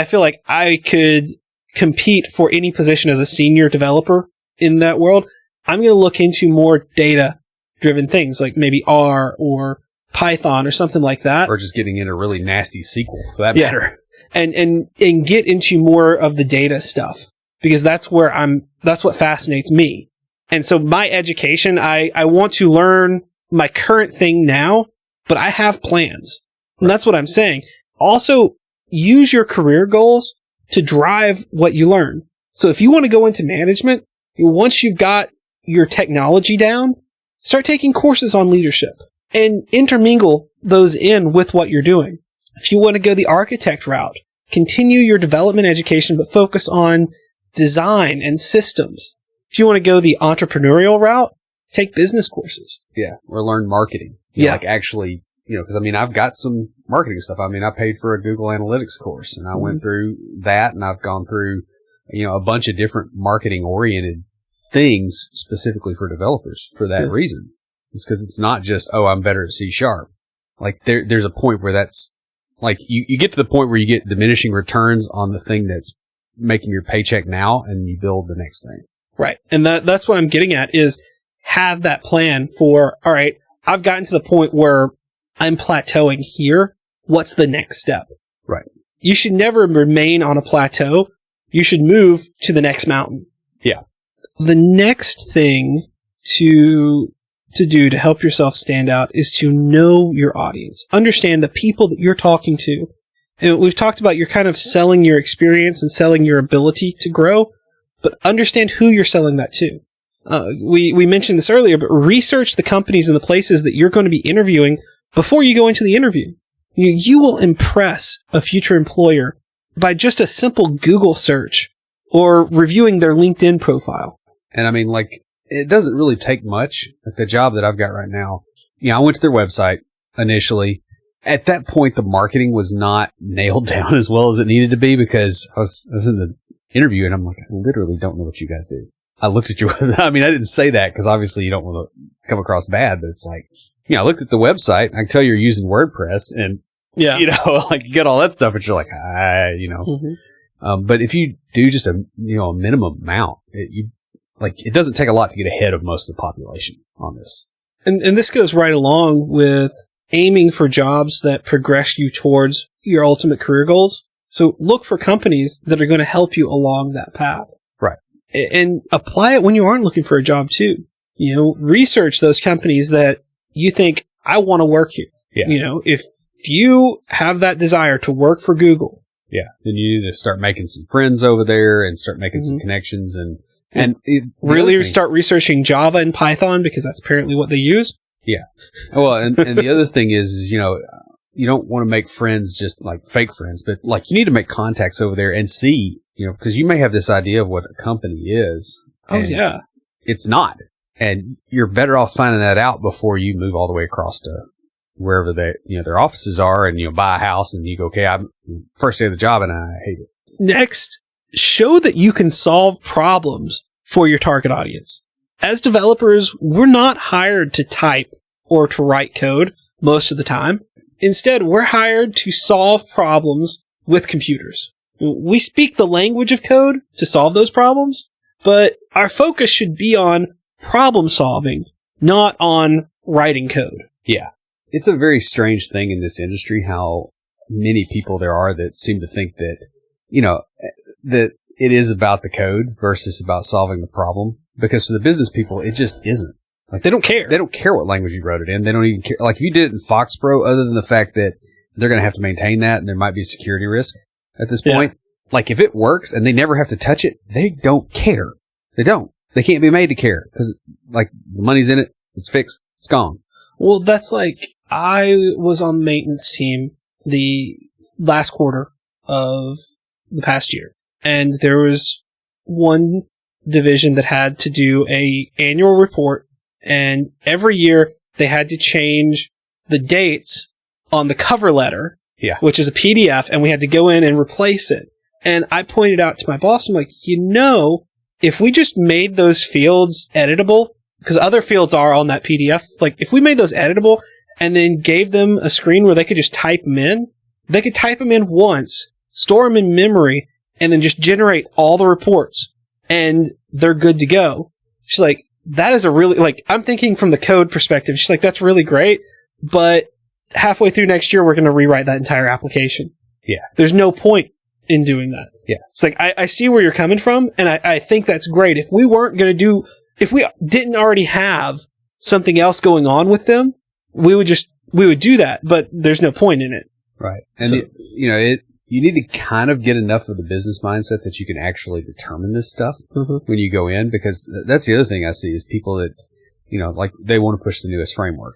feel like I could compete for any position as a senior developer in that world, I'm going to look into more data-driven things like maybe R or Python or something like that. Or just getting in a really nasty SQL for that matter. And get into more of the data stuff, because that's what fascinates me. And so my education, I want to learn my current thing now, but I have plans. And that's what I'm saying. Also, use your career goals to drive what you learn. So if you want to go into management, once you've got your technology down, start taking courses on leadership and intermingle those in with what you're doing. If you want to go the architect route, continue your development education, but focus on design and systems. If you want to go the entrepreneurial route, take business courses. Yeah. Or learn marketing. Like actually, because I've got some marketing stuff. I paid for a Google Analytics course and I went through that, and I've gone through, a bunch of different marketing oriented things specifically for developers for that reason. It's because it's not just, I'm better at C#. Like there's a point where that's like, you get to the point where you get diminishing returns on the thing that's making your paycheck now, and you build the next thing. Right. And that's what I'm getting at is have that plan for, all right, I've gotten to the point where I'm plateauing here. What's the next step? Right. You should never remain on a plateau. You should move to the next mountain. Yeah. The next thing to do to help yourself stand out is to know your audience. Understand the people that you're talking to And we've talked about you're kind of selling your experience and selling your ability to grow, but understand who you're selling that to. We mentioned this earlier, but research the companies and the places that you're going to be interviewing before you go into the interview. You will impress a future employer by just a simple Google search or reviewing their LinkedIn profile. And I mean, like, it doesn't really take much. Like the job that I've got right now, I went to their website initially. At that point, the marketing was not nailed down as well as it needed to be because I was in the interview and I'm like, I literally don't know what you guys do. I looked at you. I mean, I didn't say that because obviously you don't want to come across bad, but it's like, I looked at the website. I can tell you're using WordPress and, like you get all that stuff and you're like, but if you do just a minimum amount, it doesn't take a lot to get ahead of most of the population on this. And this goes right along with aiming for jobs that progress you towards your ultimate career goals. So look for companies that are going to help you along that path. Right. And apply it when you aren't looking for a job too. Research those companies that you think, I want to work here. Yeah. If you have that desire to work for Google. Yeah. Then you need to start making some friends over there and start making some connections and really start researching Java and Python because that's apparently what they use. Yeah. Well, and the other thing is, you don't want to make friends just like fake friends, but like you need to make contacts over there and see, because you may have this idea of what a company is. Oh, yeah. It's not. And you're better off finding that out before you move all the way across to wherever their offices are and, buy a house and you go, okay, I'm first day of the job and I hate it. Next, show that you can solve problems for your target audience. As developers, we're not hired to type or to write code most of the time. Instead, we're hired to solve problems with computers. We speak the language of code to solve those problems, but our focus should be on problem solving, not on writing code. Yeah. It's a very strange thing in this industry how many people there are that seem to think that, that it is about the code versus about solving the problem. Because for the business people, it just isn't. Like they don't care. They don't care what language you wrote it in. They don't even care. Like if you did it in Foxborough, other than the fact that they're going to have to maintain that and there might be a security risk at this point. Like if it works and they never have to touch it, they don't care. They don't. They can't be made to care because like the money's in it. It's fixed. It's gone. Well, that's like I was on the maintenance team the last quarter of the past year, and there was one division that had to do a annual report, and every year they had to change the dates on the cover letter, which is a PDF, and we had to go in and replace it. And I pointed out to my boss, I'm like, if we just made those fields editable, because other fields are on that PDF, like if we made those editable and then gave them a screen where they could just type them in, they could type them in once, store them in memory, and then just generate all the reports, and they're good to go. She's like, that is a really, like, I'm thinking from the code perspective. She's like, that's really great, but halfway through next year, we're going to rewrite that entire application. Yeah. There's no point in doing that. Yeah. It's like, I see where you're coming from, and I think that's great. If we didn't already have something else going on with them, we would do that, but there's no point in it. Right. And you need to kind of get enough of the business mindset that you can actually determine this stuff when you go in, because that's the other thing I see is people that, like they want to push the newest framework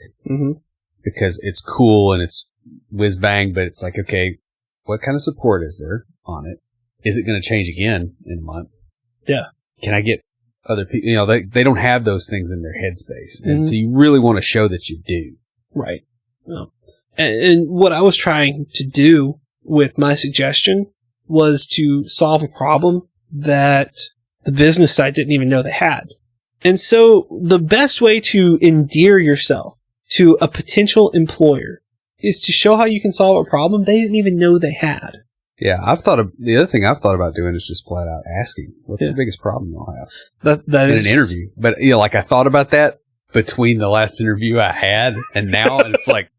because it's cool and it's whiz bang, but it's like, okay, what kind of support is there on it? Is it going to change again in a month? Yeah. Can I get other people? They don't have those things in their headspace. And so you really want to show that you do. Right. Well, and what I was trying to do with my suggestion was to solve a problem that the business side didn't even know they had. And so the best way to endear yourself to a potential employer is to show how you can solve a problem they didn't even know they had. Yeah, the other thing I've thought about doing is just flat out asking, what's the biggest problem you'll have? That in is an interview. But I thought about that between the last interview I had and now, and it's like,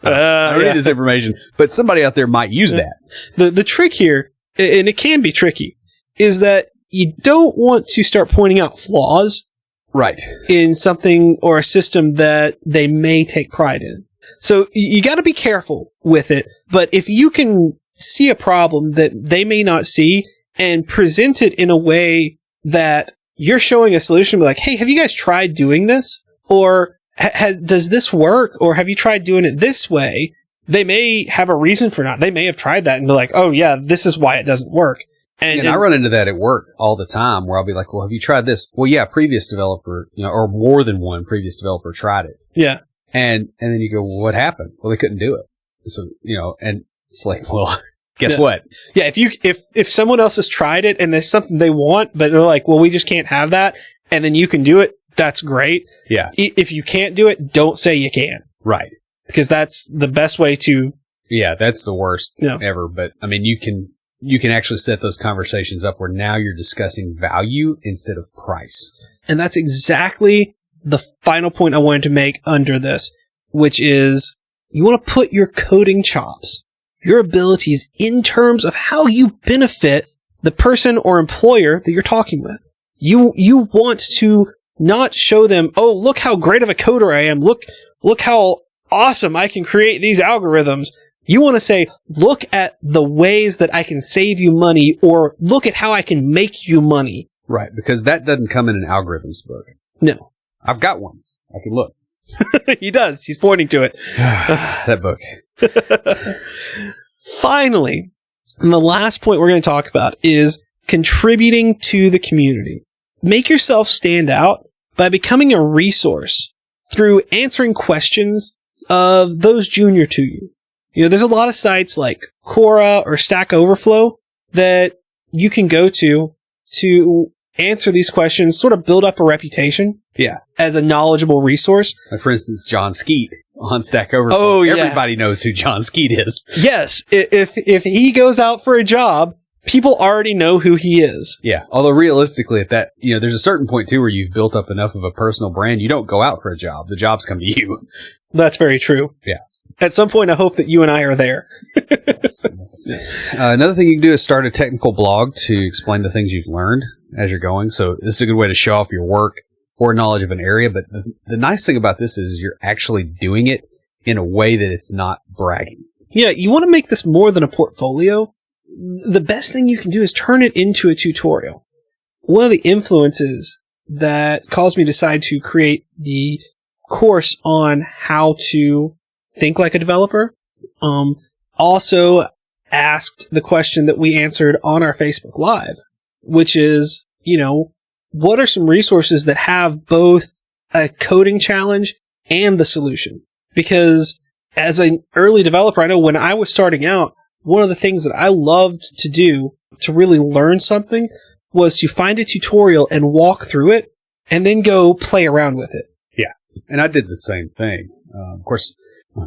I don't need this information, but somebody out there might use that. The trick here, and it can be tricky, is that you don't want to start pointing out flaws in something or a system that they may take pride in. So you got to be careful with it, but if you can see a problem that they may not see and present it in a way that you're showing a solution, like, hey, have you guys tried doing this? Or does this work? Or have you tried doing it this way? They may have a reason for not. They may have tried that and be like, oh yeah, this is why it doesn't work. And I run into that at work all the time where I'll be like, well, have you tried this? Well, yeah, previous developer, or more than one previous developer tried it. Yeah. And then you go, well, what happened? Well, they couldn't do it. So, and it's like, well, guess what? Yeah. If someone else has tried it and there's something they want, but they're like, well, we just can't have that. And then you can do it. That's great. Yeah. If you can't do it, don't say you can. Right. Because that's the best way to. Yeah. That's the worst ever. But I mean, you can actually set those conversations up where now you're discussing value instead of price. And that's exactly the final point I wanted to make under this, which is you want to put your coding chops, your abilities in terms of how you benefit the person or employer that you're talking with. You want to not show them, oh, look how great of a coder I am. Look how awesome I can create these algorithms. You want to say, look at the ways that I can save you money, or look at how I can make you money. Right, because that doesn't come in an algorithms book. No. I've got one. I can look. He does. He's pointing to it. That book. Finally, and the last point we're going to talk about is contributing to the community. Make yourself stand out by becoming a resource through answering questions of those junior to you. There's a lot of sites like Quora or Stack Overflow that you can go to answer these questions, sort of build up a reputation. Yeah. As a knowledgeable resource. Like, for instance, John Skeet on Stack Overflow. Oh, yeah. Everybody knows who John Skeet is. Yes. If he goes out for a job, people already know who he is. Yeah. Although realistically at that, there's a certain point too where you've built up enough of a personal brand. You don't go out for a job. The jobs come to you. That's very true. Yeah. At some point, I hope that you and I are there. Another thing you can do is start a technical blog to explain the things you've learned as you're going. So this is a good way to show off your work or knowledge of an area. But the nice thing about this is you're actually doing it in a way that it's not bragging. Yeah, you want to make this more than a portfolio. The best thing you can do is turn it into a tutorial. One of the influences that caused me to decide to create the course on how to think like a developer, also asked the question that we answered on our Facebook Live, which is, what are some resources that have both a coding challenge and the solution? Because as an early developer, I know when I was starting out, one of the things that I loved to do to really learn something was to find a tutorial and walk through it and then go play around with it. Yeah. And I did the same thing. Of course,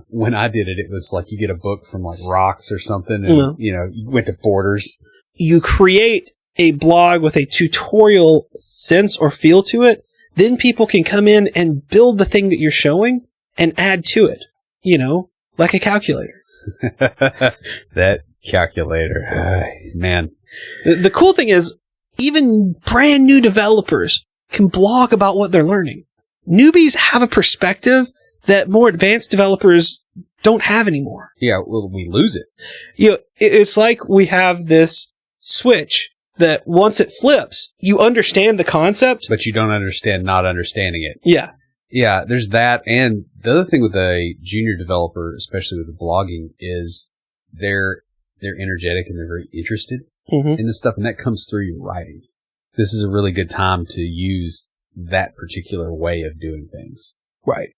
when I did it, it was like you get a book from like Rocks or something and, you went to Borders. You create a blog with a tutorial sense or feel to it. Then people can come in and build the thing that you're showing and add to it, like a calculator. That calculator, man. The cool thing is, even brand new developers can blog about what they're learning. Newbies have a perspective that more advanced developers don't have anymore. Yeah, well, we lose it. It's like we have this switch that once it flips, you understand the concept. But you don't understand not understanding it. Yeah. Yeah, there's that. And the other thing with a junior developer, especially with the blogging, is they're energetic and they're very interested in this stuff. And that comes through your writing. This is a really good time to use that particular way of doing things. Right.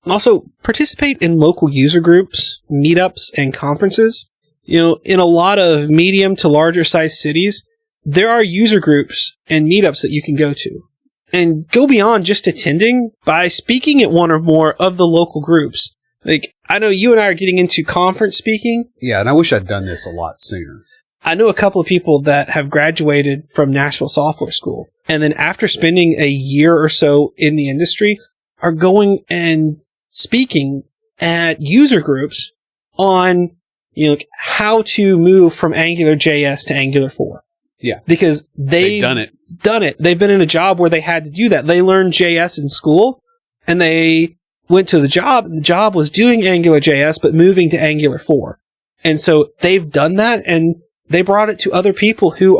Also, participate in local user groups, meetups, and conferences. In a lot of medium to larger size cities, there are user groups and meetups that you can go to. And go beyond just attending by speaking at one or more of the local groups. Like, I know you and I are getting into conference speaking. Yeah, and I wish I'd done this a lot sooner. I know a couple of people that have graduated from Nashville Software School, and then after spending a year or so in the industry, are going and speaking at user groups on, how to move from AngularJS to Angular 4. Yeah. Because they've done it. They've been in a job where they had to do that. They learned JS in school, and they went to the job. The job was doing AngularJS, but moving to Angular 4. And so they've done that, and they brought it to other people who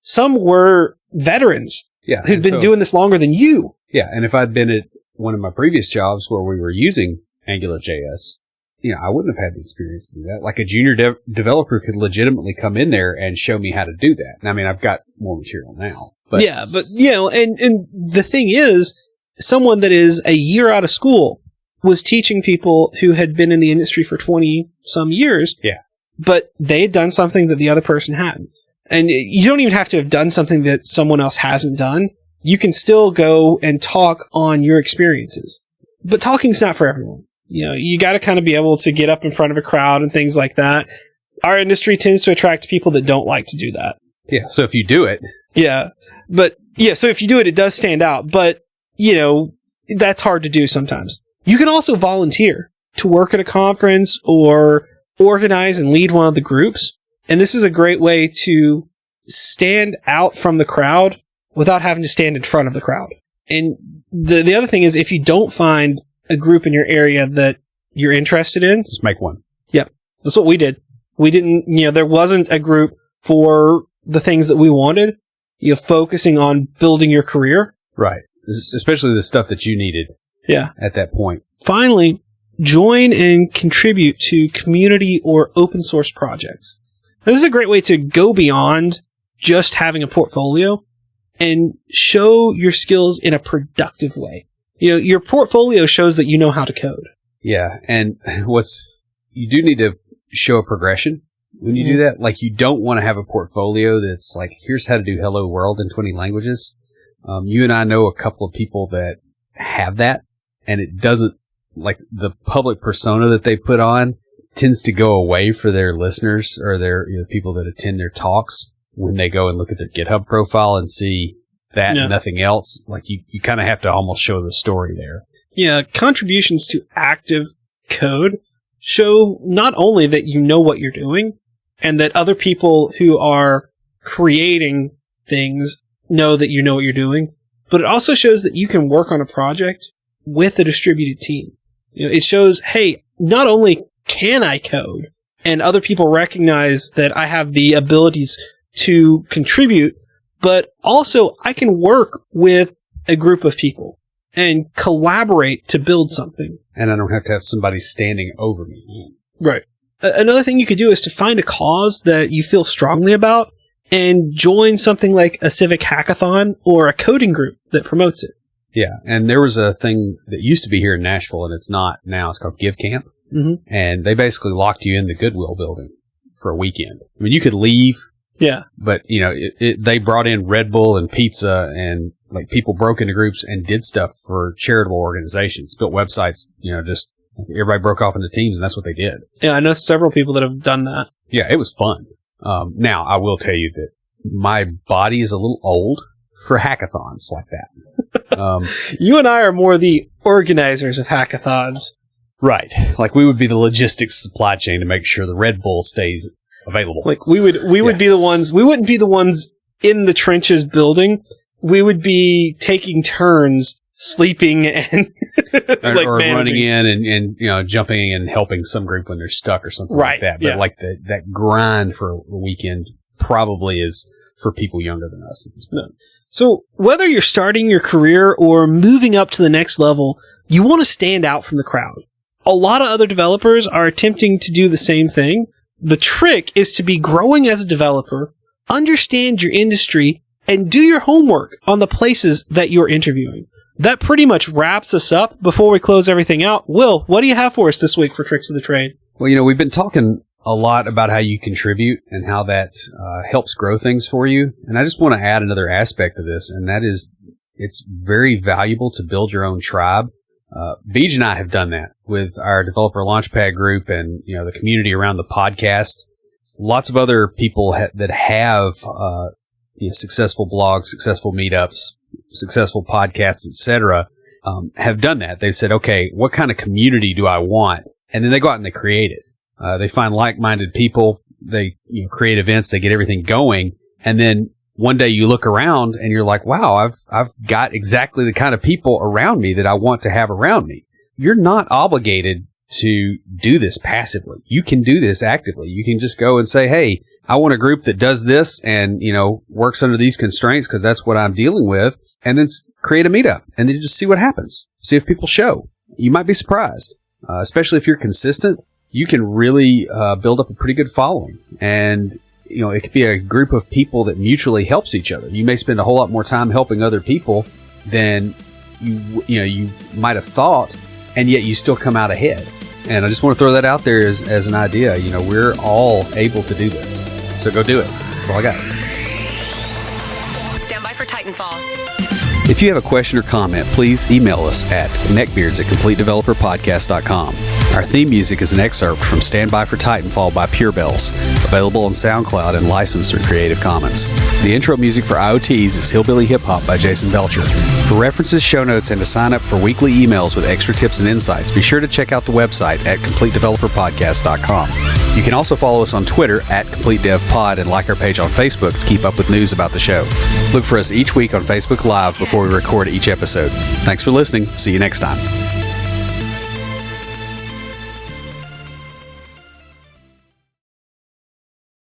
some were veterans who'd been doing this longer than you. Yeah. And if I'd been at one of my previous jobs where we were using AngularJS, I wouldn't have had the experience to do that. Like a junior developer could legitimately come in there and show me how to do that. And I mean, I've got more material now. But and the thing is, someone that is a year out of school was teaching people who had been in the industry for 20 some years. Yeah. But they had done something that the other person hadn't. And you don't even have to have done something that someone else hasn't done. You can still go and talk on your experiences. But talking's not for everyone. You got to kind of be able to get up in front of a crowd and things like that. Our industry tends to attract people that don't like to do that. Yeah. So if you do it. Yeah. But so if you do it, it does stand out. But, that's hard to do sometimes. You can also volunteer to work at a conference or organize and lead one of the groups. And this is a great way to stand out from the crowd without having to stand in front of the crowd. And the other thing is, if you don't find a group in your area that you're interested in, just make one. Yep. That's what we did. We didn't, there wasn't a group for the things that we wanted, focusing on building your career. Right. Especially the stuff that you needed. Yeah. At that point. Finally, join and contribute to community or open source projects. Now, this is a great way to go beyond just having a portfolio and show your skills in a productive way. Your portfolio shows that you know how to code. Yeah. And you do need to show a progression when you do that. Like, you don't want to have a portfolio that's like, here's how to do hello world in 20 languages. You and I know a couple of people that have that, and it doesn't, like, the public persona that they put on tends to go away for their listeners or their people that attend their talks when they go and look at their GitHub profile and see that and nothing else. Like, you kind of have to almost show the story there. Yeah, contributions to active code show not only that you know what you're doing and that other people who are creating things know that you know what you're doing, but it also shows that you can work on a project with a distributed team. It shows, hey, not only can I code, and other people recognize that I have the abilities to contribute, but also I can work with a group of people and collaborate to build something. And I don't have to have somebody standing over me. Right. Another thing you could do is to find a cause that you feel strongly about and join something like a civic hackathon or a coding group that promotes it. Yeah, and there was a thing that used to be here in Nashville, and it's not now. It's called Give Camp, and they basically locked you in the Goodwill building for a weekend. I mean, you could leave, but they brought in Red Bull and pizza, and like people broke into groups and did stuff for charitable organizations, built websites. Just everybody broke off into teams, and that's what they did. Yeah, I know several people that have done that. Yeah, it was fun. Now, I will tell you that my body is a little old for hackathons like that. You and I are more the organizers of hackathons. Right. Like, we would be the logistics supply chain to make sure the Red Bull stays available. Like, we would be the ones, we wouldn't be the ones in the trenches building. We would be taking turns sleeping and or running in and jumping and helping some group when they're stuck or something like that. But like that grind for a weekend probably is for people younger than us at this point. So whether you're starting your career or moving up to the next level, you want to stand out from the crowd. A lot of other developers are attempting to do the same thing. The trick is to be growing as a developer, understand your industry, and do your homework on the places that you're interviewing. That pretty much wraps us up. Before we close everything out, Will, what do you have for us this week for Tricks of the Trade? Well, we've been talking a lot about how you contribute and how that helps grow things for you. And I just want to add another aspect of this, and that is it's very valuable to build your own tribe. Beej and I have done that with our Developer Launchpad group and the community around the podcast. Lots of other people that have successful blogs, successful meetups, successful podcasts, etc., have done that. They've said, okay, what kind of community do I want? And then they go out and they create it. They find like-minded people. They create events. They get everything going. And then one day you look around and you're like, wow, I've got exactly the kind of people around me that I want to have around me. You're not obligated to do this passively. You can do this actively. You can just go and say, hey, I want a group that does this and, works under these constraints because that's what I'm dealing with. And then create a meetup and then just see what happens. See if people show. You might be surprised, especially if you're consistent. You can really build up a pretty good following. And, it could be a group of people that mutually helps each other. You may spend a whole lot more time helping other people than you might have thought, and yet you still come out ahead. And I just want to throw that out there as an idea. We're all able to do this. So go do it. That's all I got. Stand by for Titanfall. If you have a question or comment, please email us at neckbeards@CompleteDeveloperPodcast.com. Our theme music is an excerpt from Stand By for Titanfall by Pure Bells, available on SoundCloud and licensed through Creative Commons. The intro music for IoTs is Hillbilly Hip Hop by Jason Belcher. For references, show notes, and to sign up for weekly emails with extra tips and insights, be sure to check out the website at CompleteDeveloperPodcast.com. You can also follow us on Twitter at CompleteDevPod and like our page on Facebook to keep up with news about the show. Look for us each week on Facebook Live before we record each episode. Thanks for listening. See you next time.